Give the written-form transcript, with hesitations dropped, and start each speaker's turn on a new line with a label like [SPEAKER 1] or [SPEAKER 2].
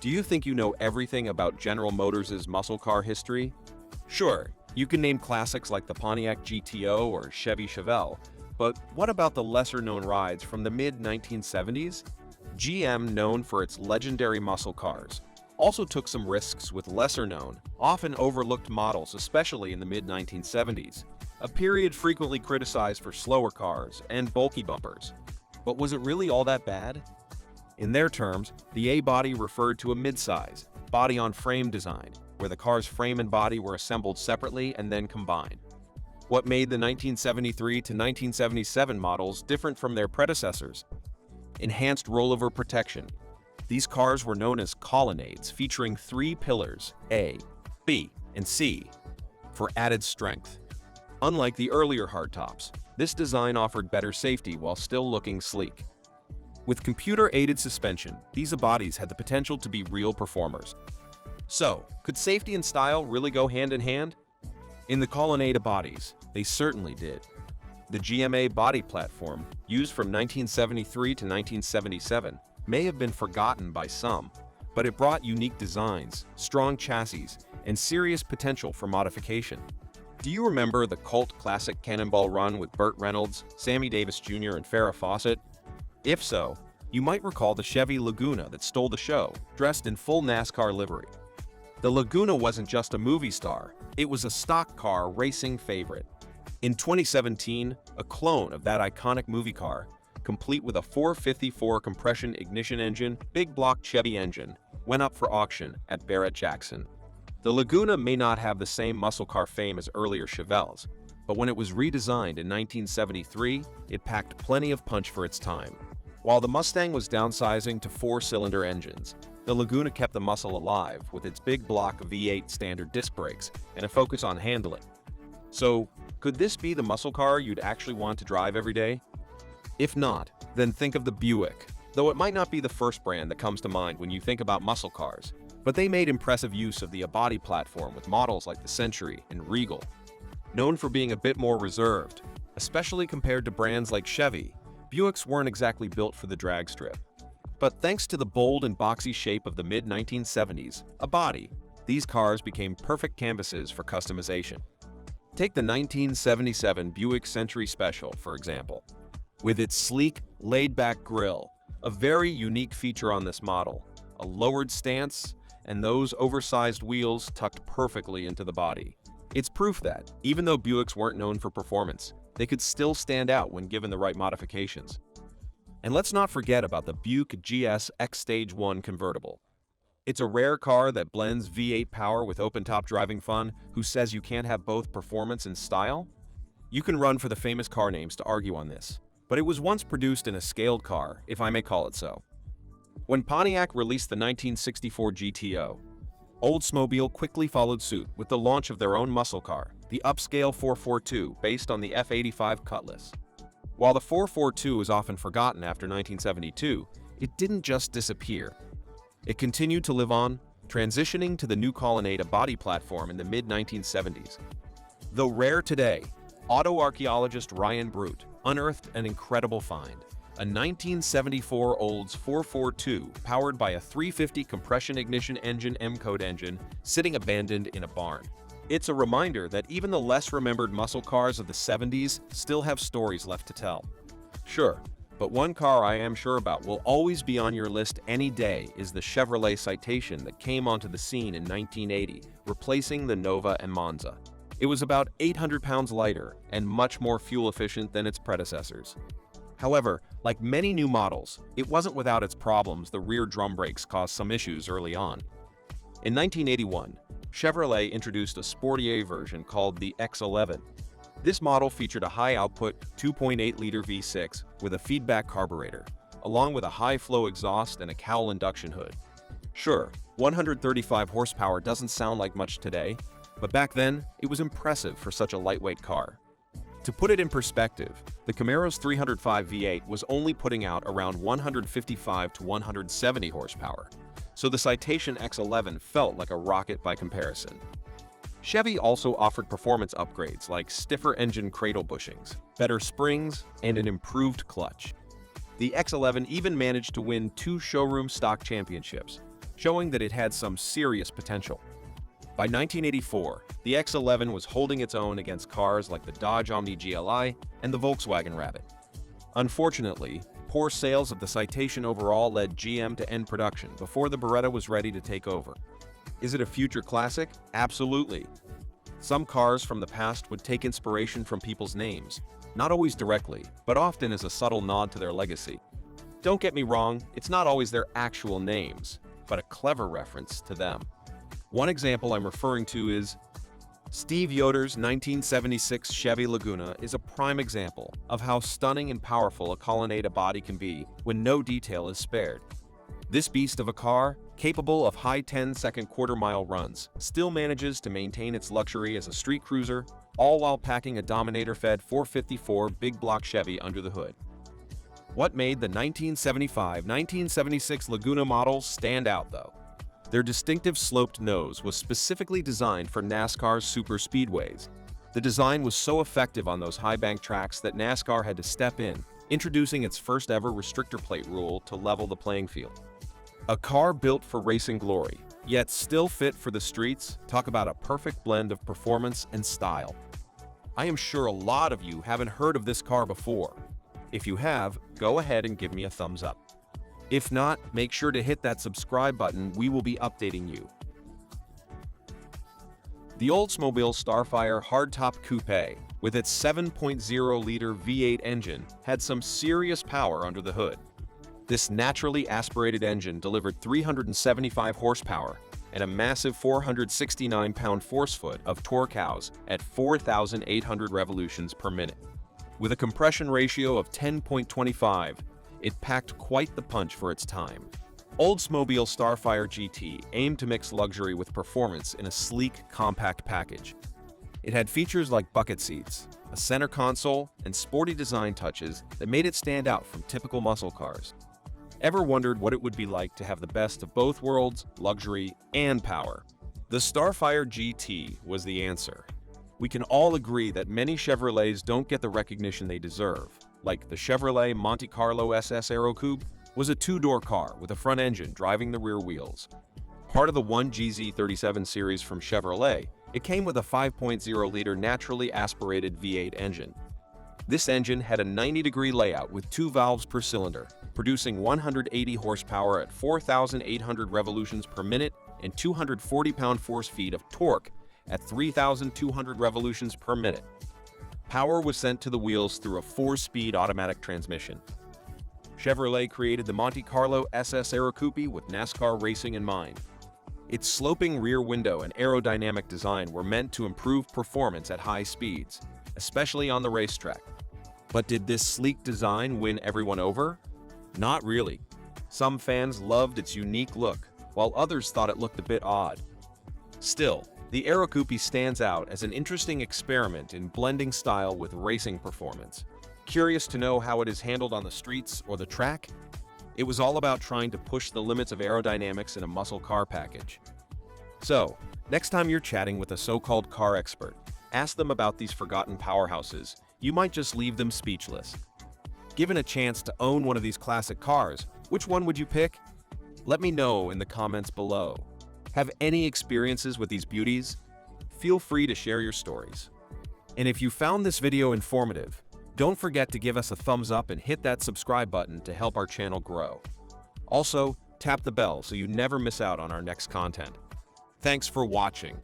[SPEAKER 1] Do you think you know everything about General Motors' muscle car history? Sure, you can name classics like the Pontiac GTO or Chevy Chevelle, but what about the lesser-known rides from the mid-1970s? GM, known for its legendary muscle cars, also took some risks with lesser-known, often overlooked models, especially in the mid-1970s, a period frequently criticized for slower cars and bulky bumpers. But was it really all that bad? In their terms, the A-body referred to a midsize, body-on-frame design, where the car's frame and body were assembled separately and then combined. What made the 1973 to 1977 models different from their predecessors? Enhanced rollover protection. These cars were known as colonnades, featuring 3 pillars, A, B, and C, for added strength. Unlike the earlier hardtops, this design offered better safety while still looking sleek. With computer-aided suspension, these bodies had the potential to be real performers. So, could safety and style really go hand in hand? In the colonnade bodies, they certainly did. The GMA body platform, used from 1973 to 1977, may have been forgotten by some, but it brought unique designs, strong chassis, and serious potential for modification. Do you remember the cult classic Cannonball Run with Burt Reynolds, Sammy Davis Jr., and Farrah Fawcett? If so, you might recall the Chevy Laguna that stole the show, dressed in full NASCAR livery. The Laguna wasn't just a movie star, it was a stock car racing favorite. In 2017, a clone of that iconic movie car, complete with a 454 compression ignition engine, big block Chevy engine, went up for auction at Barrett-Jackson. The Laguna may not have the same muscle car fame as earlier Chevelles, but when it was redesigned in 1973, it packed plenty of punch for its time. While the Mustang was downsizing to 4-cylinder engines, the Laguna kept the muscle alive with its big block V8 standard disc brakes and a focus on handling. So, could this be the muscle car you'd actually want to drive every day? If not, then think of the Buick, though it might not be the first brand that comes to mind when you think about muscle cars, but they made impressive use of the body platform with models like the Century and Regal. Known for being a bit more reserved, especially compared to brands like Chevy, Buicks weren't exactly built for the drag strip. But thanks to the bold and boxy shape of the mid-1970s, a body, these cars became perfect canvases for customization. Take the 1977 Buick Century Special, for example. With its sleek, laid-back grille, a very unique feature on this model, a lowered stance, and those oversized wheels tucked perfectly into the body. It's proof that, even though Buicks weren't known for performance, they could still stand out when given the right modifications. And let's not forget about the Buick GS X Stage 1 convertible. It's a rare car that blends V8 power with open-top driving fun. Who says you can't have both performance and style? You can run for the famous car names to argue on this, but it was once produced in a scaled car, if I may call it so. When Pontiac released the 1964 GTO, Oldsmobile quickly followed suit with the launch of their own muscle car, the upscale 442, based on the F85 Cutlass. While the 442 is often forgotten after 1972, it didn't just disappear. It continued to live on, transitioning to the new Colonnade body platform in the mid-1970s. Though rare today, auto archaeologist Ryan Brute unearthed an incredible find, a 1974 Olds 442 powered by a 350 compression ignition engine M-Code engine sitting abandoned in a barn. It's a reminder that even the less remembered muscle cars of the 70s still have stories left to tell. Sure, but one car I am sure about will always be on your list any day is the Chevrolet Citation that came onto the scene in 1980, replacing the Nova and Monza. It was about 800 pounds lighter and much more fuel efficient than its predecessors. However, like many new models, it wasn't without its problems. The rear drum brakes caused some issues early on. In 1981, Chevrolet introduced a sporty version called the X-11. This model featured a high-output 2.8-liter V6 with a feedback carburetor, along with a high-flow exhaust and a cowl induction hood. Sure, 135 horsepower doesn't sound like much today, but back then, it was impressive for such a lightweight car. To put it in perspective, the Camaro's 305 V8 was only putting out around 155 to 170 horsepower, so the Citation X-11 felt like a rocket by comparison. Chevy also offered performance upgrades like stiffer engine cradle bushings, better springs, and an improved clutch. The X-11 even managed to win 2 showroom stock championships, showing that it had some serious potential. By 1984, the X-11 was holding its own against cars like the Dodge Omni GLI and the Volkswagen Rabbit. Unfortunately, poor sales of the Citation overall led GM to end production before the Beretta was ready to take over. Is it a future classic? Absolutely. Some cars from the past would take inspiration from people's names, not always directly, but often as a subtle nod to their legacy. Don't get me wrong, it's not always their actual names, but a clever reference to them. One example I'm referring to is Steve Yoder's 1976 Chevy Laguna is a prime example of how stunning and powerful a colonnade body can be when no detail is spared. This beast of a car, capable of high 10-second quarter-mile runs, still manages to maintain its luxury as a street cruiser, all while packing a Dominator-fed 454 big block Chevy under the hood. What made the 1975-1976 Laguna models stand out, though? Their distinctive sloped nose was specifically designed for NASCAR's super speedways. The design was so effective on those high-bank tracks that NASCAR had to step in, introducing its first-ever restrictor plate rule to level the playing field. A car built for racing glory, yet still fit for the streets. Talk about a perfect blend of performance and style. I am sure a lot of you haven't heard of this car before. If you have, go ahead and give me a thumbs up. If not, make sure to hit that subscribe button. We will be updating you. The Oldsmobile Starfire hardtop coupe, with its 7.0-liter V8 engine, had some serious power under the hood. This naturally aspirated engine delivered 375 horsepower and a massive 469-pound force-foot of torque house at 4,800 revolutions per minute. With a compression ratio of 10.25, it packed quite the punch for its time. Oldsmobile Starfire GT aimed to mix luxury with performance in a sleek, compact package. It had features like bucket seats, a center console, and sporty design touches that made it stand out from typical muscle cars. Ever wondered what it would be like to have the best of both worlds, luxury and power? The Starfire GT was the answer. We can all agree that many Chevrolets don't get the recognition they deserve, like the Chevrolet Monte Carlo SS Aerocoupe was a two-door car with a front engine driving the rear wheels. Part of the 1GZ37 series from Chevrolet, it came with a 5.0-liter naturally aspirated V8 engine. This engine had a 90-degree layout with 2 valves per cylinder, producing 180 horsepower at 4,800 revolutions per minute and 240 pound-force-feet of torque at 3,200 revolutions per minute. Power was sent to the wheels through a 4-speed automatic transmission. Chevrolet created the Monte Carlo SS Aerocoupe with NASCAR racing in mind. Its sloping rear window and aerodynamic design were meant to improve performance at high speeds, especially on the racetrack. But did this sleek design win everyone over? Not really. Some fans loved its unique look, while others thought it looked a bit odd. Still, the Aerocoupe stands out as an interesting experiment in blending style with racing performance. Curious to know how it is handled on the streets or the track? It was all about trying to push the limits of aerodynamics in a muscle car package. So, next time you're chatting with a so-called car expert, ask them about these forgotten powerhouses. You might just leave them speechless. Given a chance to own one of these classic cars, which one would you pick? Let me know in the comments below. Have any experiences with these beauties? Feel free to share your stories. And if you found this video informative, don't forget to give us a thumbs up and hit that subscribe button to help our channel grow. Also, tap the bell so you never miss out on our next content. Thanks for watching.